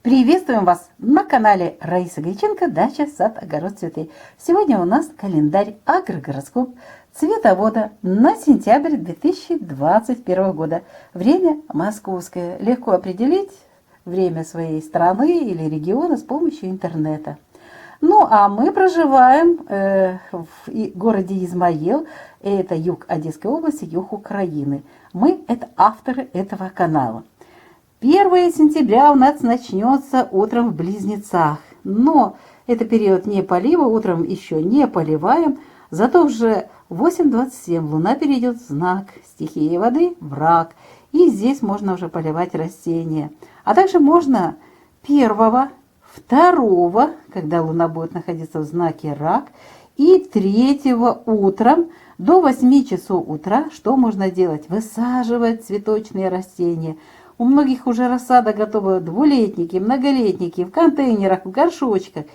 Приветствуем вас на канале Раиса Греченко «Дача, сад, огород, цветы». Сегодня у нас календарь агрогороскоп цветовода на сентябрь 2021 года. Время московское. Легко определить время своей страны или региона с помощью интернета. Ну, а мы проживаем в городе Измаил, это юг Одесской области, юг Украины. Мы – это авторы этого канала. 1 сентября у нас начнется утром в Близнецах, но это период не полива, утром еще не поливаем, зато уже в 8:27 Луна перейдет в знак стихии воды в Рак, и здесь можно уже поливать растения. А также можно 1, 2, когда Луна будет находиться в знаке Рак, и 3 утром до 8 часов утра. Что можно делать? Высаживать цветочные растения. У многих уже рассада готова, двулетники, многолетники, в контейнерах, в горшочках.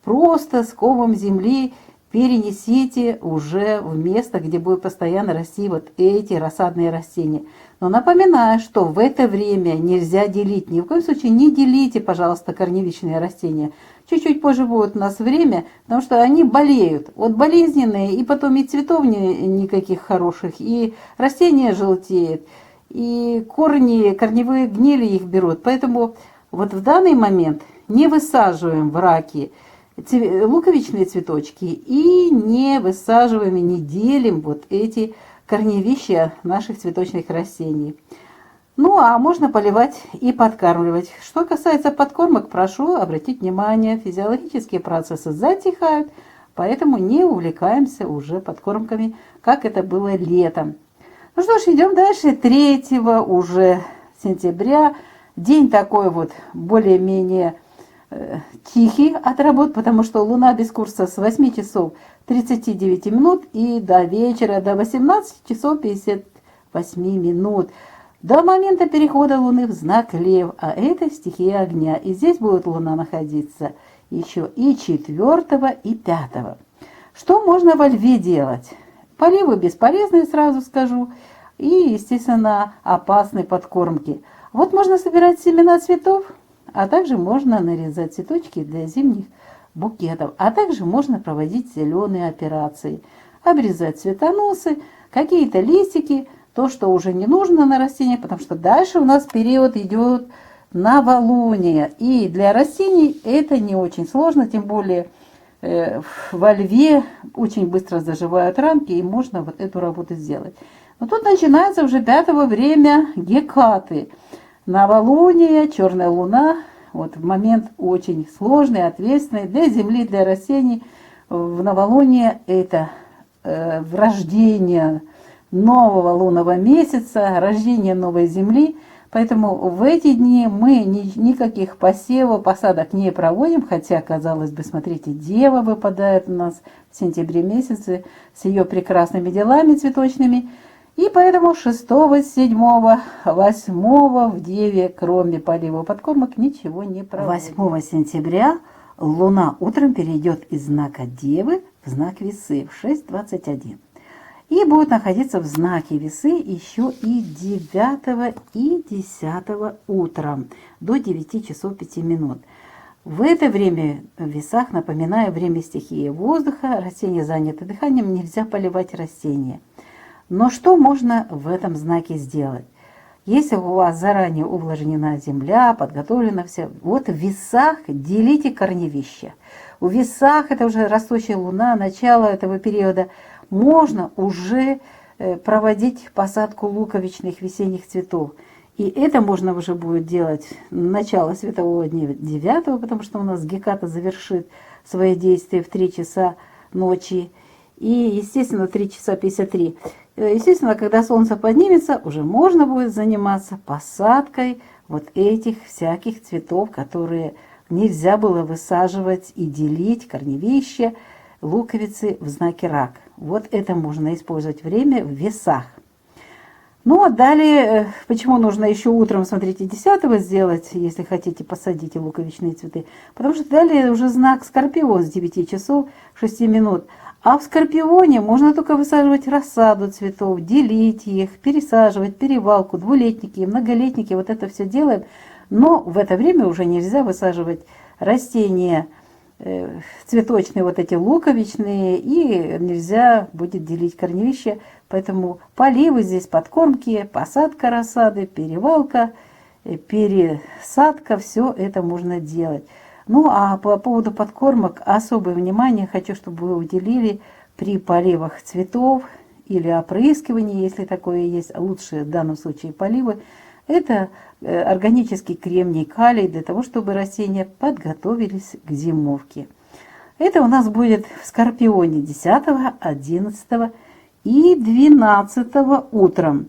Просто с комом земли перенесите уже в место, где будут постоянно расти вот эти рассадные растения. Но напоминаю, что в это время нельзя делить. Ни в коем случае не делите, пожалуйста, корневищные растения. Чуть-чуть позже будет у нас время, потому что они болеют. Вот болезненные, и потом и цветов никаких хороших, и растения желтеют. И корневые гнили их берут. Поэтому вот в данный момент не высаживаем в раке луковичные цветочки и не высаживаем и не делим вот эти корневища наших цветочных растений. Ну, а можно поливать и подкармливать. Что касается подкормок, прошу обратить внимание, физиологические процессы затихают, поэтому не увлекаемся уже подкормками, как это было летом. Ну что ж, идем дальше. 3 уже сентября. День такой вот более-менее тихий от работ, потому что Луна без курса с 8 часов 39 минут и до вечера, до 18 часов 58 минут. До момента перехода Луны в знак Лев, а это стихия огня. И здесь будет Луна находиться еще и 4, и 5. Что можно во Льве делать? Поливы бесполезные, сразу скажу, и, естественно, опасные подкормки. Вот можно собирать семена цветов, а также можно нарезать цветочки для зимних букетов, а также можно проводить зеленые операции, обрезать цветоносы, какие-то листики, то, что уже не нужно на растениях, потому что дальше у нас период идет новолуние, и для растений это не очень сложно, тем более во Льве очень быстро заживают рамки, и можно вот эту работу сделать. Но тут начинается уже 5 время Гекаты. Новолуние, черная луна. Вот в момент очень сложный, ответственный для земли, для растений. В новолуние это рождение нового лунного месяца, рождение новой земли. Поэтому в эти дни мы никаких посевов, посадок не проводим, хотя, казалось бы, смотрите, Дева выпадает у нас в сентябре месяце с ее прекрасными делами цветочными. И поэтому 6, 7, 8 в Деве, кроме полива подкормок, ничего не проводим. 8 сентября Луна утром перейдет из знака Девы в знак Весы в 6:21. И будет находиться в знаке Весы еще и 9 и 10 утром до 9 часов 5 минут. В это время в Весах, напоминаю, время стихии воздуха, растения заняты дыханием, нельзя поливать растения. Но что можно в этом знаке сделать? Если у вас заранее увлажнена земля, подготовлена все, вот в Весах делите корневища. У Весах, это уже растущая луна, начало этого периода, можно уже проводить посадку луковичных весенних цветов. И это можно уже будет делать начало светового дня 9, потому что у нас Геката завершит свои действия в 3 часа ночи. И, естественно, 3 часа 53. Естественно, когда солнце поднимется, уже можно будет заниматься посадкой вот этих всяких цветов, которые нельзя было высаживать и делить, корневища, луковицы в знаке Рак. Вот это можно использовать время в Весах. Ну, а далее, почему нужно еще утром, смотрите, 10 сделать, если хотите посадить луковичные цветы? Потому что далее уже знак Скорпион с 9 часов 6 минут. А в Скорпионе можно только высаживать рассаду цветов, делить их, пересаживать, перевалку, двулетники, многолетники. Вот это все делаем Но в это время уже нельзя высаживать растения цветочные, вот эти луковичные, и нельзя будет делить корневища. Поэтому поливы здесь, подкормки, посадка рассады, перевалка, пересадка, все это можно делать. Ну а по поводу подкормок особое внимание хочу, чтобы вы уделили при поливах цветов или опрыскивании, если такое есть, лучше в данном случае поливы. Это органический кремний, калий, для того, чтобы растения подготовились к зимовке. Это у нас будет в Скорпионе 10, 11 и 12 утром.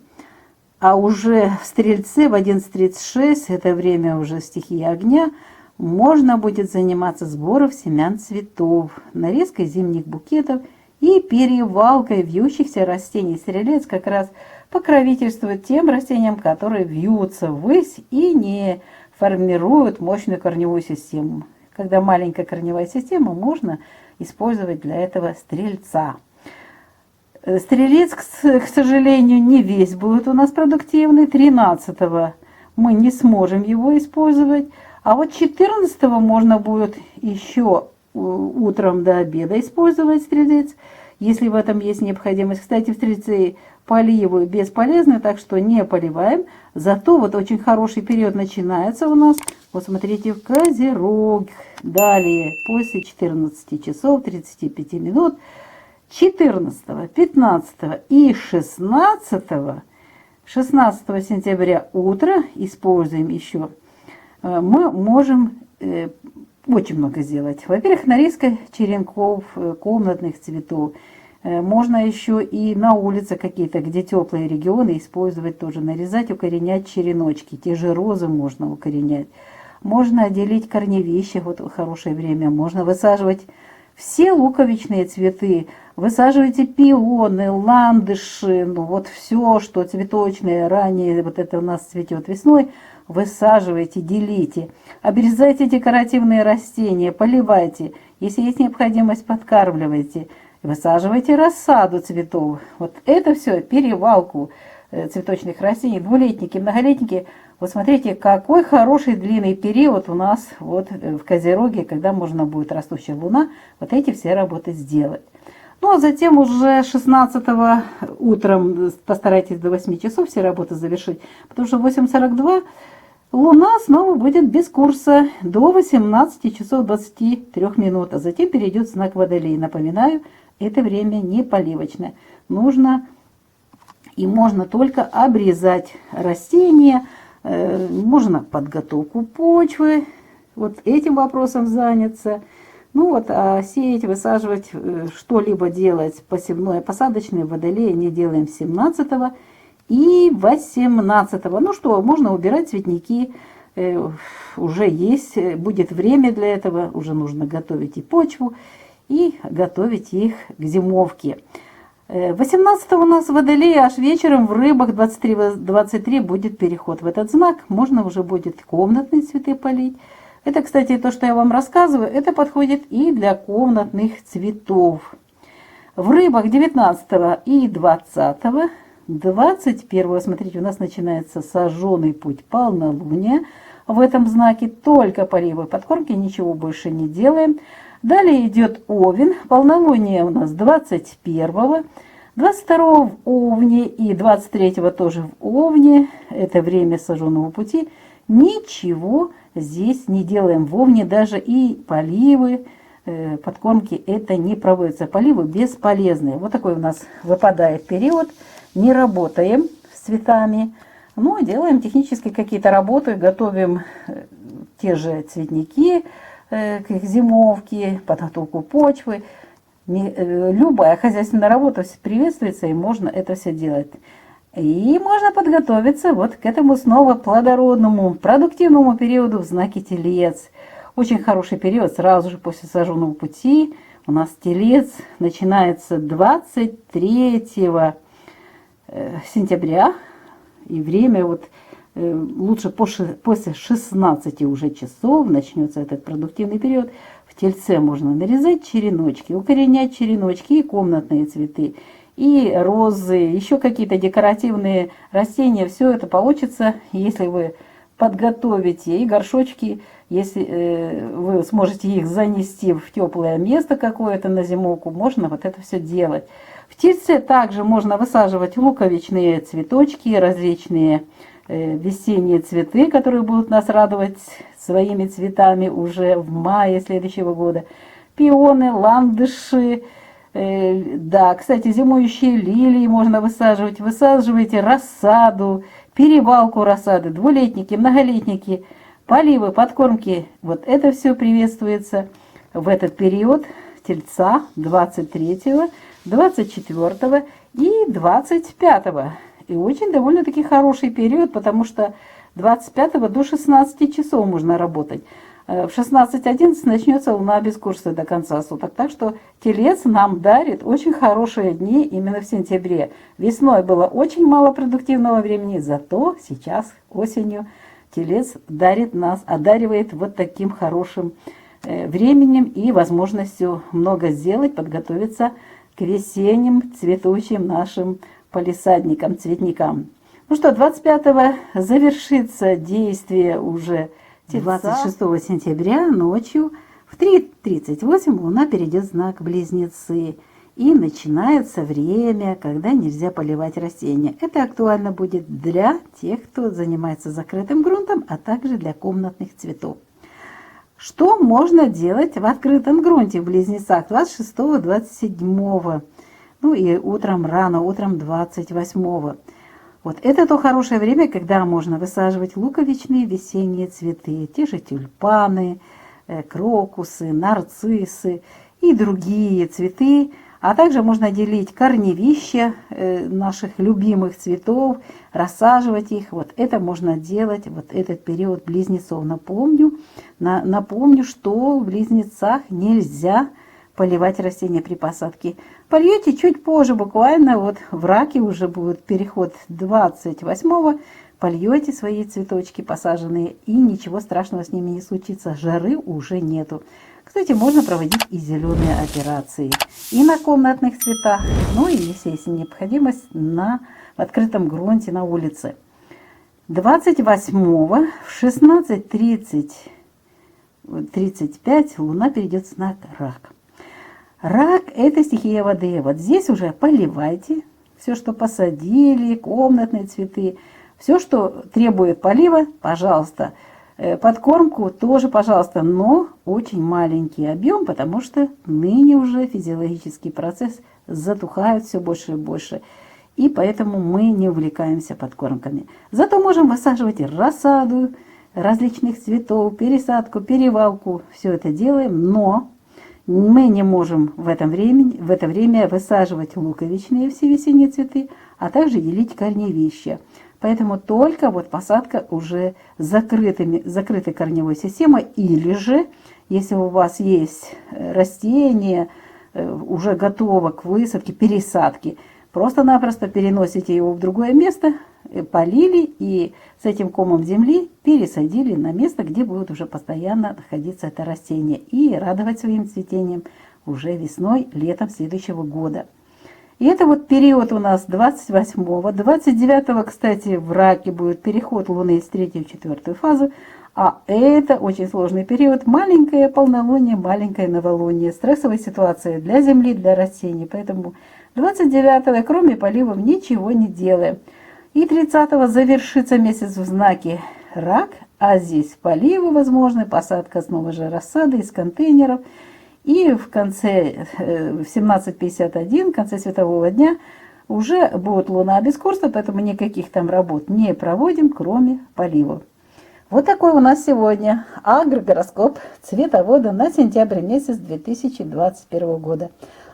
А уже в Стрельце в 11:36, это время уже стихии огня, можно будет заниматься сбором семян цветов, нарезкой зимних букетов и перевалкой вьющихся растений. Стрелец как раз покровительствует тем растениям, которые вьются ввысь и не формируют мощную корневую систему. Когда маленькая корневая система, можно использовать для этого стрельца. Стрелец, к сожалению, не весь будет у нас продуктивный. 13-го мы не сможем его использовать. А вот 14-го можно будет еще утром до обеда использовать стрелец, если в этом есть необходимость. Кстати, в стрельце поливы бесполезны, так что не поливаем. Зато вот очень хороший период начинается у нас. Вот смотрите, в Козерог. Далее, после 14 часов 35 минут, 14, 15 и 16 сентября утро используем еще. Мы можем очень много сделать. Во-первых, нарезка черенков, комнатных цветов. Можно еще и на улице какие-то, где теплые регионы, использовать тоже. Нарезать, укоренять череночки. Те же розы можно укоренять. Можно отделить корневища, вот хорошее время. Можно высаживать все луковичные цветы. Высаживайте пионы, ландыши, ну вот все, что цветочное, ранее вот это у нас цветет весной. Высаживайте, делите. Обрезайте декоративные растения, поливайте. Если есть необходимость, подкармливайте. Высаживайте рассаду цветов. Вот это все, перевалку цветочных растений, двулетники, многолетники. Вот смотрите, какой хороший длинный период у нас вот в Козероге, когда можно будет растущая луна вот эти все работы сделать. Ну а затем уже 16 утром постарайтесь до 8 часов все работы завершить, потому что в 8:42 луна снова будет без курса до 18 часов 23 минут, а затем перейдет в знак Водолей. Напоминаю, это время не поливочное. Нужно и можно только обрезать растения, можно подготовку почвы, вот этим вопросом заняться. Ну вот, а сеять, высаживать, что-либо делать посевное, посадочное, водолея не делаем 17 и 18. Ну что, можно убирать цветники, уже есть, будет время для этого, уже нужно готовить и почву, и готовить их к зимовке. 18 у нас водолей, аж вечером в рыбах 23 будет переход в этот знак. Можно уже будет комнатные цветы полить. Это, кстати, то, что я вам рассказываю, это подходит и для комнатных цветов. В рыбах 19 и 20, 21, смотрите, у нас начинается сожженный путь полнолуния. В этом знаке только поливы, подкормки, ничего больше не делаем. Далее идет Овен, полнолуние у нас 21, 22 в Овне и 23 тоже в Овне. Это время сожженного пути. Ничего здесь не делаем в Овне, даже и поливы, подкормки это не проводятся. Поливы бесполезные. Вот такой у нас выпадает период. Не работаем с цветами, но делаем технические какие-то работы, готовим те же цветники к их зимовке, подготовку почвы. Любая хозяйственная работа приветствуется, и можно это все делать. И можно подготовиться вот к этому снова плодородному, продуктивному периоду в знаке Телец. Очень хороший период сразу же после сожженного пути. У нас Телец начинается 23 сентября. И время вот лучше после 16 уже часов начнется этот продуктивный период. В Тельце можно нарезать череночки, укоренять череночки и комнатные цветы, и розы, еще какие-то декоративные растения. Все это получится, если вы подготовите и горшочки, если вы сможете их занести в теплое место какое-то на зимовку, можно вот это все делать. В тельце также можно высаживать луковичные цветочки, различные весенние цветы, которые будут нас радовать своими цветами уже в мае следующего года. Пионы, ландыши, да, кстати, зимующие лилии можно высаживать. Высаживайте рассаду, перевалку рассады, двулетники, многолетники, поливы, подкормки. Вот это все приветствуется в этот период Тельца 23, 24 и 25. И очень довольно-таки хороший период, потому что 25 до 16 часов можно работать. В 16:11 начнется луна без курса до конца суток. Так что Телец нам дарит очень хорошие дни именно в сентябре. Весной было очень мало продуктивного времени, зато сейчас осенью Телец одаривает вот таким хорошим временем и возможностью много сделать, подготовиться к весенним цветущим нашим палисадникам, цветникам. Ну что, 25-го завершится действие уже 26 сентября ночью в 3:38 Луна перейдет в знак Близнецы. И начинается время, когда нельзя поливать растения. Это актуально будет для тех, кто занимается закрытым грунтом, а также для комнатных цветов. Что можно делать в открытом грунте в Близнецах 26-27? Ну и утром, рано утром 28-го. Вот это то хорошее время, когда можно высаживать луковичные весенние цветы, те же тюльпаны, крокусы, нарциссы и другие цветы. А также можно делить корневища наших любимых цветов, рассаживать их. Вот это можно делать, вот этот период близнецов. Напомню, что в Близнецах нельзя поливать растения при посадке. Польете чуть позже, буквально вот в Раке уже будет переход 28-го. Польете свои цветочки посаженные, и ничего страшного с ними не случится. Жары уже нету. Кстати, можно проводить и зеленые операции. И на комнатных цветах, ну и если необходимость в открытом грунте на улице. 28-го в 16:35 Луна перейдет в знак Рак. Рак – это стихия воды. Вот здесь уже поливайте все, что посадили, комнатные цветы. Все, что требует полива, пожалуйста. Подкормку тоже, пожалуйста, но очень маленький объем, потому что ныне уже физиологический процесс затухает все больше и больше. И поэтому мы не увлекаемся подкормками. Зато можем высаживать рассаду различных цветов, пересадку, перевалку. Все это делаем, но мы не можем в это время высаживать луковичные все весенние цветы, а также делить корневища. Поэтому только вот посадка уже закрытой корневой системой, или же, если у вас есть растение, уже готово к высадке, пересадке, просто-напросто переносите его в другое место, полили и с этим комом земли пересадили на место, где будет уже постоянно находиться это растение и радовать своим цветением уже весной, летом следующего года. И это вот период у нас 28-го, 29-го, кстати, в Раке будет переход Луны из 3-й в 4-ю фазу, а это очень сложный период, маленькое полнолуние, маленькое новолуние, стрессовая ситуация для Земли, для растений, поэтому 29-го, кроме поливов, ничего не делаем. И 30-го завершится месяц в знаке Рак, а здесь поливы возможны, посадка снова же рассады из контейнеров. И в конце, в 17:51, в конце светового дня, уже будет Луна без курса, поэтому никаких там работ не проводим, кроме поливов. Вот такой у нас сегодня агрогороскоп цветовода на сентябрь месяц 2021 года.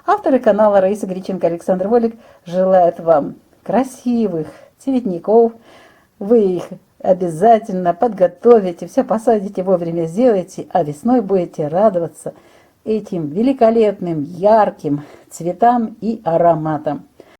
Авторы канала Раиса Греченко, Александр Волик желают вам красивых цветников. Вы их обязательно подготовите, все посадите, вовремя сделайте, а весной будете радоваться этим великолепным, ярким цветам и ароматам.